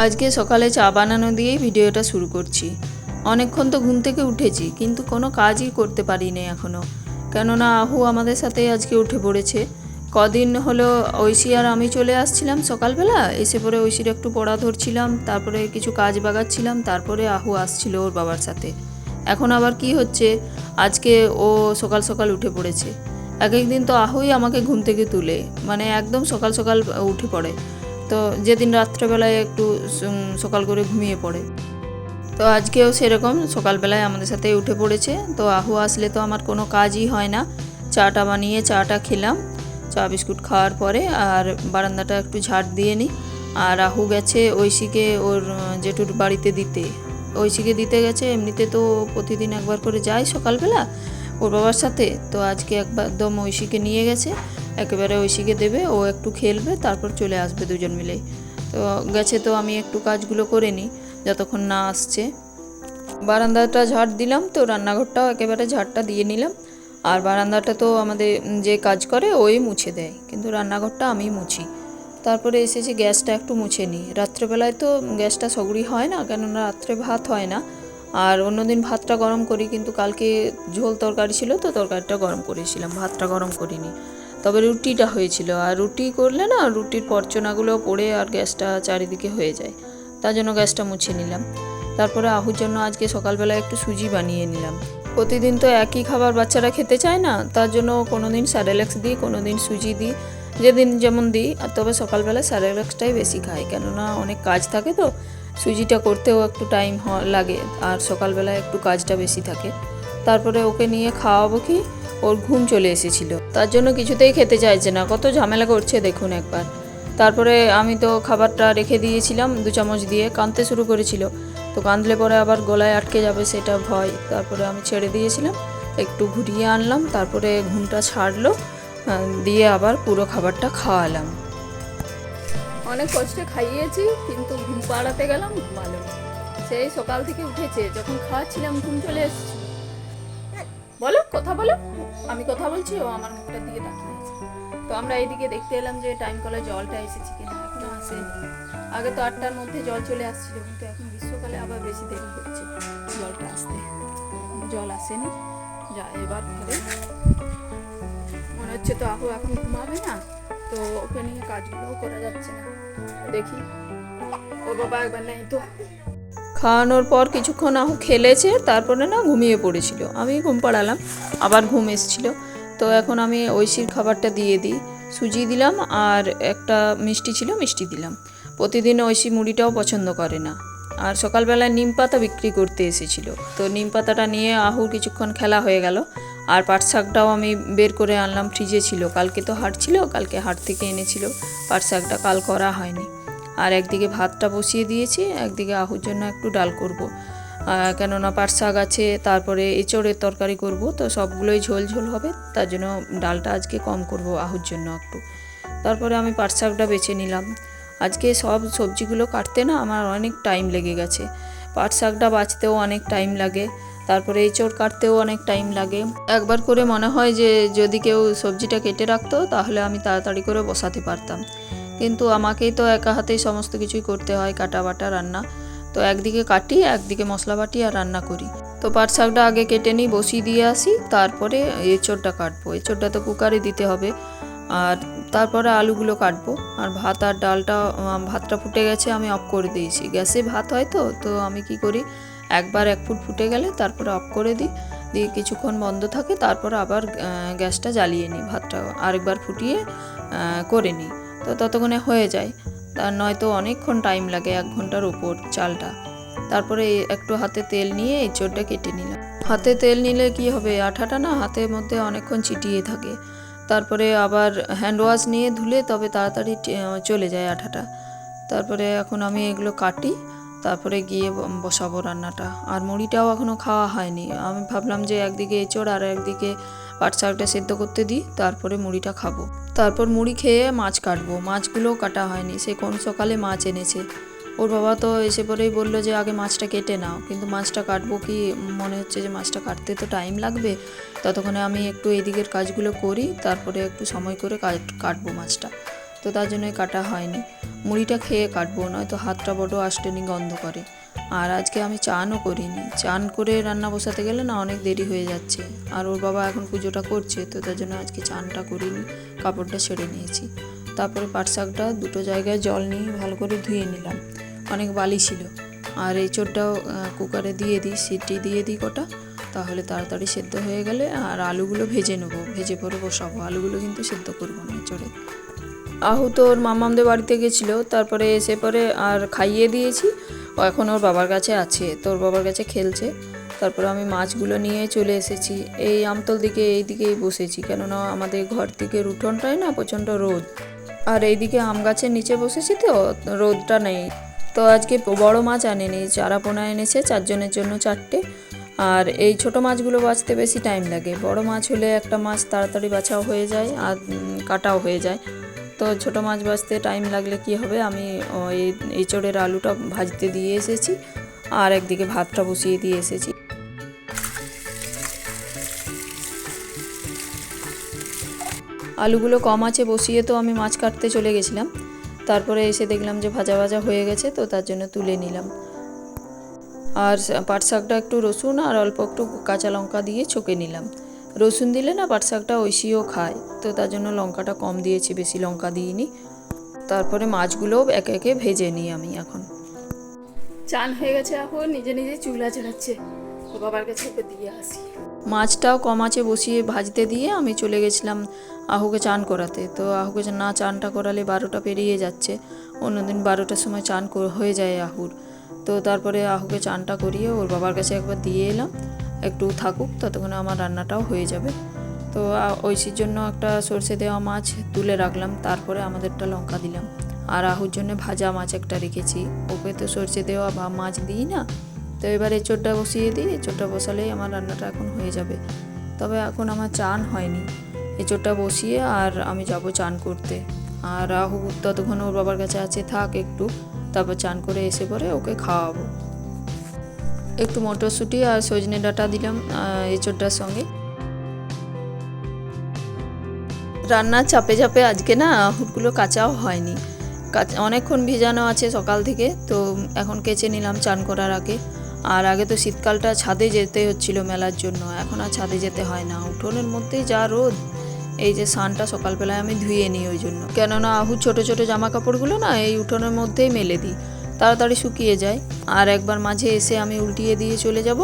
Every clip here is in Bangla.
আজকে সকালে চা বানানো দিয়েই ভিডিওটা শুরু করছি। অনেকক্ষণ তো ঘুম থেকে উঠেছি, কিন্তু কোনো কাজই করতে পারিনি এখনও, কেননা আহু আমাদের সাথে আজকে উঠে পড়েছে। কদিন হলো ঐশী আর আমি চলে আসছিলাম সকালবেলা, এসে পরে ঐশীর একটু পড়া ধরছিলাম, তারপরে কিছু কাজ বাগাচ্ছিলাম, তারপরে আহু আসছিল ওর বাবার সাথে। এখন আবার কি হচ্ছে, আজকে ও সকাল সকাল উঠে পড়েছে। এক একদিন তো আহুই আমাকে ঘুম থেকে তুলে, মানে একদম সকাল সকাল উঠে পড়ে। তো যেদিন রাত্রেবেলায় একটু সকাল করে ঘুমিয়ে পড়ে, তো আজকেও সেরকম সকালবেলায় আমাদের সাথে উঠে পড়েছে। তো আহু আসলে তো আমার কোনো কাজই হয় না। চাটা বানিয়ে চাটা খেলাম, চা বিস্কুট খাওয়ার পরে আর বারান্দাটা একটু ঝাড় দিয়ে নিই। আর আহু গেছে ঐশীকে ওর জেঠুর বাড়িতে দিতে, ঐশীকে দিতে গেছে। এমনিতে তো প্রতিদিন একবার করে যায় সকালবেলা ওর বাবার সাথে, তো আজকে একদম ঐশীকে নিয়ে গেছে, একেবারে ঐশীকে দেবে, ও একটু খেলবে, তারপর চলে আসবে দুজন মিলে। তো গেছে, তো আমি একটু কাজগুলো করে নিই যতক্ষণ না আসছে। বারান্দাটা ঝাড় দিলাম, তো রান্নাঘরটাও একেবারে ঝাড়টা দিয়ে নিলাম। আর বারান্দাটা তো আমাদের যে কাজ করে ওই মুছে দেয়, কিন্তু রান্নাঘরটা আমি মুছি। তারপরে এসেছি গ্যাসটা একটু মুছে নিই। রাত্রেবেলায় তো গ্যাসটা সগড়ি হয় না, কেননা রাত্রে ভাত হয় না। আর অন্যদিন ভাতটা গরম করি, কিন্তু কালকে ঝোল তরকারি ছিল, তো তরকারিটা গরম করেছিলাম, ভাতটা গরম করিনি। তবে রুটিটা হয়েছিল, আর রুটি করলে না রুটির পরচনাগুলো পড়ে আর গ্যাসটা চারিদিকে হয়ে যায়, তার জন্য গ্যাসটা মুছে নিলাম। তারপরে আহুর জন্য আজকে সকালবেলা একটু সুজি বানিয়ে নিলাম। প্রতিদিন তো একই খাবার বাচ্চারা খেতে চায় না, তার জন্য কোনো দিন স্যারেলেক্স দিই, কোনো দিন সুজি দিই, যেদিন যেমন দিই। আর তবে সকালবেলা স্যারেলেক্সটাই বেশি খাই, কেননা অনেক কাজ থাকে, তো সুজিটা করতেও একটু টাইম লাগে, আর সকালবেলায় একটু কাজটা বেশি থাকে। তারপরে ওকে নিয়ে খাওয়াবো কি, ওর ঘুম চলে এসেছিল, তার জন্য কিছুতেই খেতে চাইছে না, কত ঝামেলা করছে দেখুন একবার। তারপরে আমি তো খাবারটা রেখে দিয়েছিলাম 2 চামচ দিয়ে, কাঁদতে শুরু করেছিল, তো কাঁদলে পরে আবার গলায় আটকে যাবে সেটা ভয়। তারপরে আমি ছেড়ে দিয়েছিলাম, একটু ঘুরিয়ে আনলাম, তারপরে ঘুমটা ছাড়লো, দিয়ে আবার পুরো খাবারটা খাওয়ালাম। অনেক কষ্টে খাইয়েছি, কিন্তু ঘুম পাড়াতে গেলাম ঘুমালো। সেই সকাল থেকে উঠেছে, যখন খাওয়াচ্ছিলাম ঘুম চলে এসেছে। বলো, কথা বলো। আমি কথা বলছি, ও আমার মুখটার দিকে তাকিয়ে আছে। তো আমরা এইদিকে দেখতে এলাম যে টাইম কলে জলটা এসেছে কিনা, এখনো আসেনি। আগে তো 8টার মধ্যে জল চলে আসছিল, কিন্তু এখন গ্রীষ্মকালে আবার বেশি দেরি হচ্ছে জলটা আসতে। জল আসেনি, যা এবার ঘরে মনে হচ্ছে তো আহু এখন ঘুমাবে না, তো ওকে নিয়ে কাজগুলোও করা যাচ্ছে না। দেখি, ওর বাবা একবার নেই তো। খাওয়ানোর পর কিছুক্ষণ আহু খেলেছে, তারপরে না ঘুমিয়ে পড়েছিল, আমি ঘুম পাড়ালাম, আবার ঘুম এসেছিল। তো এখন আমি ঐশীর খাবারটা দিয়ে দিই, সুজি দিলাম, আর একটা মিষ্টি ছিল, মিষ্টি দিলাম। প্রতিদিন ঐশী মুড়িটাও পছন্দ করে না। আর সকালবেলায় নিম পাতা বিক্রি করতে এসেছিল, তো নিম পাতাটা নিয়ে আহুর কিছুক্ষণ খেলা হয়ে গেল। আর পাট শাকটাও আমি বের করে আনলাম, ফ্রিজে ছিল, কালকে তো হাট ছিল, কালকে হাট থেকে এনেছিল পাট শাকটা, কাল করা হয়নি। আর একদিকে ভাতটা বসিয়ে দিয়েছি, একদিকে আহুর জন্য একটু ডাল করব, কেননা পাট শাক আছে, তারপরে এঁচড়ের তরকারি করব, তো সবগুলোই ঝোল ঝোল হবে, তার জন্য ডালটা আজকে কম করব আহুর জন্য একটু। তারপরে আমি পাট শাকটা বেছে নিলাম। আজকে সব সবজিগুলো কাটতে না আমার অনেক টাইম লেগে গেছে, পাট শাকটা বাছতেও অনেক টাইম লাগে, তারপরে এঁচড় কাটতেও অনেক টাইম লাগে। একবার করে মনে হয় যে যদি কেউ সবজিটা কেটে রাখতো, তাহলে আমি তাড়াতাড়ি করে বসাতে পারতাম, কিন্তু আমাকেই তো একা হাতেই সমস্ত কিছুই করতে হয়, কাটা বাটা রান্না। তো একদিকে কাটি, একদিকে মশলা বাটি আর রান্না করি। তো পাট শাকটা আগে কেটে নিই, বসিয়ে দিয়ে আসি, তারপরে এঁচড়টা কাটবো, এঁচড়টা তো কুকারে দিতে হবে। আর তারপরে আলুগুলো কাটবো। আর ভাত আর ডালটা, ভাতটা ফুটে গেছে, আমি অফ করে দিয়েছি, গ্যাসে ভাত হয় তো, তো আমি কি করি, একবার 1 ফুট ফুটে গেলে তারপরে অফ করে দিই, দিয়ে কিছুক্ষণ বন্ধ থাকে, তারপর আবার গ্যাসটা জ্বালিয়ে নিই, ভাতটা আরেকবার ফুটিয়ে করে নিই, তো ততক্ষণে হয়ে যায়। তার নয়তো অনেকক্ষণ টাইম লাগে, 1 ঘন্টার উপর চালটা। তারপরে একটু হাতে তেল নিয়ে এঁচড়টা কেটে নিলাম। হাতে তেল নিলে কি হবে, আঠাটা না হাতের মধ্যে অনেকক্ষণ চিটিয়ে থাকে, তারপরে আবার হ্যান্ড ওয়াশ নিয়ে ধুলে তবে তাড়াতাড়ি চলে যায় আঠাটা। তারপরে এখন আমি এগুলো কাটি, তারপরে গিয়ে বসাবো রান্নাটা। আর মুড়িটাও এখনও খাওয়া হয়নি, আমি ভাবলাম যে একদিকে এঁচড় আর একদিকে পাট শাকটা সেদ্ধ করতে দিই, তারপরে মুড়িটা খাবো। তারপর মুড়ি খেয়ে মাছ কাটবো, মাছগুলোও কাটা হয়নি, সে কোন সকালে মাছ এনেছে। ওর বাবা তো এসে পরেই বললো যে আগে মাছটা কেটে নাও, কিন্তু মাছটা কাটবো কি, মনে হচ্ছে যে মাছটা কাটতে তো টাইম লাগবে, ততক্ষণে আমি একটু এদিকের কাজগুলো করি, তারপরে একটু সময় করে কাটবো মাছটা, তো তার জন্যই কাটা হয়নি। মুড়িটা খেয়ে কাটবো, নয়তো হাতটা বড় আষ্টেনি গন্ধ করে। আর আজকে আমি চানও করিনি, চান করে রান্না বসাতে গেলে না অনেক দেরি হয়ে যাচ্ছে। আর ওর বাবা এখন পুজোটা করছে, তো তার জন্য আজকে চানটা করিনি, কাপড়টা ছেড়ে নিয়েছি। তারপরে পাট শাকটা দুটো জায়গায় জল নিয়ে ভালো করে ধুয়ে নিলাম, অনেক বালি ছিল। আর এঁচোড়টাও কুকারে দিয়ে দিই, সিটি দিয়ে দিই কটা, তাহলে তাড়াতাড়ি সেদ্ধ হয়ে গেলে। আর আলুগুলো ভেজে নেবো, ভেজে পরে বসাবো, আলুগুলো কিন্তু সেদ্ধ করবো না এঁচোড়ে। আহু তো ওর মামামদের বাড়িতে গেছিলো, তারপরে এসে পরে আর খাইয়ে দিয়েছি, ও এখন ওর বাবার কাছে আছে, তো ওর বাবার কাছে খেলছে। তারপরে আমি মাছগুলো নিয়ে চলে এসেছি এই আমতল দিকে, এই দিকেই বসেছি, কেননা আমাদের ঘর থেকে উঠোনটায় না প্রচণ্ড রোদ। আর এইদিকে আম গাছের নিচে বসেছি, তো রোদটা নেই। তো আজকে বড় মাছ আনেনি, চারা পোনা এনেছে 4 জনের জন্য 4টে। আর এই ছোট মাছগুলো বাছতে বেশি টাইম লাগে, বড় মাছ হলে একটা মাছ তাড়াতাড়ি বাছাও হয়ে যায় আর কাটাও হয়ে যায়। তো ছোট মাছ বাছতে টাইম লাগলে কি হবে, আমি এই এঁচোড়ের আলুটা ভাজতে দিয়ে এসেছি, আর একদিকে ভাতটা বসিয়ে দিয়ে এসেছি। আলুগুলো কম আছে বসিয়ে তো আমি মাছ কাটতে চলে গেছিলাম, তারপরে এসে দেখলাম যে ভাজা ভাজা হয়ে গেছে, তো তার জন্য তুলে নিলাম। আর পাট শাকটা একটু রসুন আর অল্প একটু কাঁচা লঙ্কা দিয়ে ছকে নিলাম। রসুন দিলে না পাট শাকটা ঐশীও খায়, তো তার জন্য লঙ্কাটা কম দিয়েছি, বেশি লঙ্কা দিইনি। তারপরে মাছগুলো একে একে ভেজে নিই আমি এখন। চান হয়ে গেছে, এখন নিজে নিজে চুলা চালাচ্ছে, ও বাবার কাছে ওকে দিয়ে আসি। মাছটাও কম আছে বসিয়ে ভাজতে দিয়ে আমি চলে গেছিলাম আহুকে চান করাতে। তো আহুকে না চানটা করালে 12টা পেরিয়ে যাচ্ছে, অন্যদিন 12টার সময় চান হয়ে যায় আহুর। তো তারপরে আহুকে চানটা করিয়ে ওর বাবার কাছে একবার দিয়ে এলাম, একটু থাকুক, ততক্ষণে আমার রান্নাটাও হয়ে যাবে। তো ঐশীর জন্য একটা সর্ষে দেওয়া মাছ তুলে রাখলাম, তারপরে আমাদেরটা লঙ্কা দিলাম। আর আহুর জন্য ভাজা মাছ একটা রেখেছি, ওকে তো সর্ষে দেওয়া মাছ দিই না। তো এবার এঁচোড়টা বসিয়ে দিই, এঁচোড়টা বসালেই আমার রান্নাটা এখন হয়ে যাবে। তবে এখন আমার চান হয়নি, এঁচোড়টা বসিয়ে আর আমি যাব চান করতে। আর রাহু ততক্ষণ ওর বাবার কাছে আছে, থাক একটু, তারপর চান করে এসে পরে ওকে খাওয়াবো। একটু মটরশুঁটি আর সজনে ডাঁটা দিলাম এঁচোড়টার সঙ্গে। রান্নার চাপে চাপে আজকে না আহুরগুলো কাঁচাও হয়নি, অনেকক্ষণ ভেজানো আছে সকাল থেকে, তো এখন কেচে নিলাম চান করার আগে। আর আগে তো শীতকালটা ছাদে যেতে হচ্ছিল মেলার জন্য, এখন আর ছাদে যেতে হয় না, উঠোনের মধ্যেই যা রোদ। এই যে সানটা সকালবেলায় আমি ধুয়ে নিই ওই জন্য, কেননা আহু ছোট ছোট জামা কাপড়গুলো না এই উঠোনের মধ্যেই মেলে দিই, তাড়াতাড়ি শুকিয়ে যায়। আর একবার মাঝে এসে আমি উল্টিয়ে দিয়ে চলে যাব।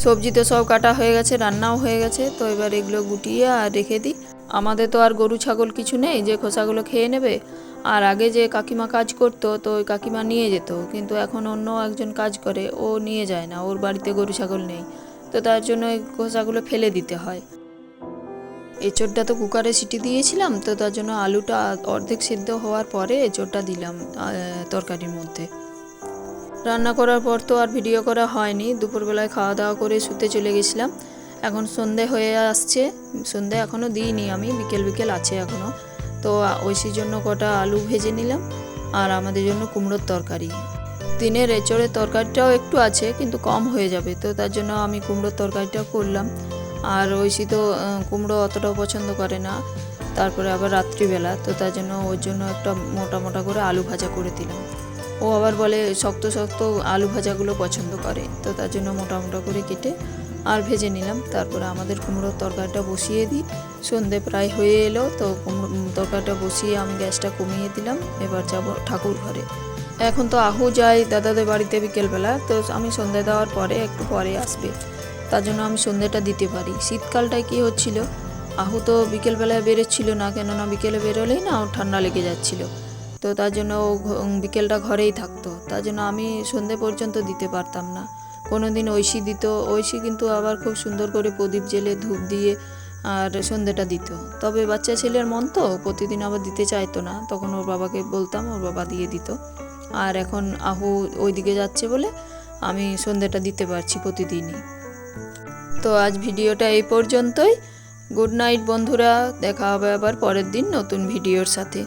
সবজি তো সব কাটা হয়ে গেছে, রান্নাও হয়ে গেছে, তো এবার এগুলো গুটিয়ে আর রেখে দিই। আমাদের তো আর গরু ছাগল কিছু নেই যে খোসাগুলো খেয়ে নেবে। আর আগে যে কাকিমা কাজ করতো, তো ওই কাকিমা নিয়ে যেত, কিন্তু এখন অন্য একজন কাজ করে, ও নিয়ে যায় না, ওর বাড়িতে গরু ছাগল নেই, তো তার জন্য ওই খোসাগুলো ফেলে দিতে হয়। এঁচোড়টা তো কুকারে সিটি দিয়েছিলাম, তো তার জন্য আলুটা অর্ধেক সিদ্ধ হওয়ার পরে এঁচোড়টা দিলাম তরকারির মধ্যে। রান্না করার পর তো আর ভিডিও করা হয়নি, দুপুরবেলায় খাওয়া দাওয়া করে শুতে চলে গেছিলাম। এখন সন্ধে হয়ে আসছে, সন্ধে এখনও দিইনি আমি, বিকেল বিকেল আছে এখনও। তো ঐশীর জন্য কটা আলু ভেজে নিলাম, আর আমাদের জন্য কুমড়োর তরকারি। দিনের এঁচোড়ের তরকারিটাও একটু আছে, কিন্তু কম হয়ে যাবে, তো তার জন্য আমি কুমড়োর তরকারিটাও করলাম। আর ঐশী তো কুমড়ো অতটাও পছন্দ করে না, তারপরে আবার রাত্রিবেলা, তো তার জন্য ওর জন্য একটা মোটা মোটা করে আলু ভাজা করে দিলাম। ও আবার বলে শক্ত শক্ত আলু ভাজাগুলো পছন্দ করে, তো তার জন্য মোটা মোটা করে কেটে আর ভেজে নিলাম। তারপরে আমাদের কুমড়োর তরকারিটা বসিয়ে দিই, সন্ধে প্রায় হয়ে এলো, তো তরকারিটা বসিয়ে আমি গ্যাসটা কমিয়ে দিলাম। এবার যাব ঠাকুর ঘরে। এখন তো আহু যায় দাদাদের বাড়িতে বিকেলবেলা, তো আমি সন্ধে দেওয়ার পরে একটু পরে আসবে, তার জন্য আমি সন্ধেটা দিতে পারি। শীতকালটায় কী হচ্ছিল, আহু তো বিকেলবেলায় বেরোচ্ছিল না, কেননা বিকেলে বেরোলেই না ওর ঠান্ডা লেগে যাচ্ছিল, তো তার জন্য ও বিকেলটা ঘরেই থাকতো, তার জন্য আমি সন্ধে পর্যন্ত দিতে পারতাম না। কোনো দিন ঐশী দিত, ঐশী কিন্তু আবার খুব সুন্দর করে প্রদীপ জেলে ধূপ দিয়ে আর সন্ধেটা দিত। তবে বাচ্চা ছেলের মন তো প্রতিদিন আবার দিতে চাইতো না, তখন ওর বাবাকে বলতাম, ওর বাবা দিয়ে দিত। আর এখন আহু ওইদিকে যাচ্ছে বলে আমি সন্ধেটা দিতে পারছি প্রতিদিনই। তো আজ ভিডিওটা এই পর্যন্তই। গুড নাইট বন্ধুরা, দেখা হবে আবার পরের দিন নতুন ভিডিওর সাথে।